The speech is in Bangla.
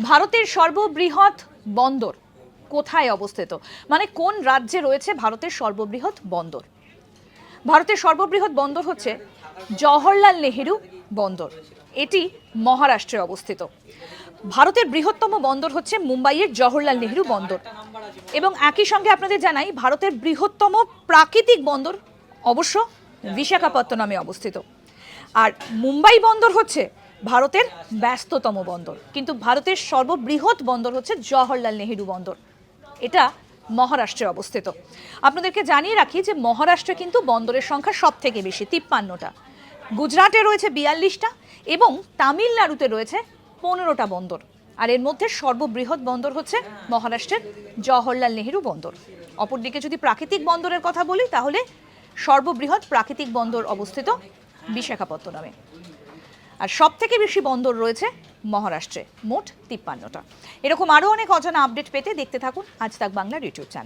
ভারতের সর্ববৃহৎ বন্দর কোথায় অবস্থিত? মানে কোন রাজ্যে রয়েছে ভারতের সর্ববৃহৎ বন্দর? ভারতের সর্ববৃহৎ বন্দর হচ্ছে জওহরলাল নেহেরু বন্দর। এটি মহারাষ্ট্রে অবস্থিত। ভারতের বৃহত্তম বন্দর হচ্ছে মুম্বাইয়ের জওহরলাল নেহেরু বন্দর। এবং একই সঙ্গে আপনাদের জানাই ভারতের বৃহত্তম প্রাকৃতিক বন্দর অবশ্য বিশাখাপত্তনমে অবস্থিত। আর মুম্বাই বন্দর হচ্ছে ভারতের ব্যস্ততম বন্দর, কিন্তু ভারতের সর্ববৃহৎ বন্দর হচ্ছে জওহরলাল নেহেরু বন্দর। এটা মহারাষ্ট্রে অবস্থিত। আপনাদেরকে জানিয়ে রাখি যে মহারাষ্ট্রে কিন্তু বন্দরের সংখ্যা সব থেকে বেশি, 53টা। গুজরাটে রয়েছে 42টা এবং তামিলনাড়ুতে রয়েছে 15টা বন্দর। আর এর মধ্যে সর্ববৃহৎ বন্দর হচ্ছে মহারাষ্ট্রের জওহরলাল নেহেরু বন্দর। অপরদিকে যদি প্রাকৃতিক বন্দরের কথা বলি তাহলে সর্ববৃহৎ প্রাকৃতিক বন্দর অবস্থিত বিশাখাপত্তনমে। আর সব থেকে বেশি বন্দর রয়েছে মহারাষ্ট্রে, মোট 53টা। এরকম আরও অনেক অজানা আপডেট পেতে দেখতে থাকুন আজ তাক বাংলার ইউটিউব চ্যানেল।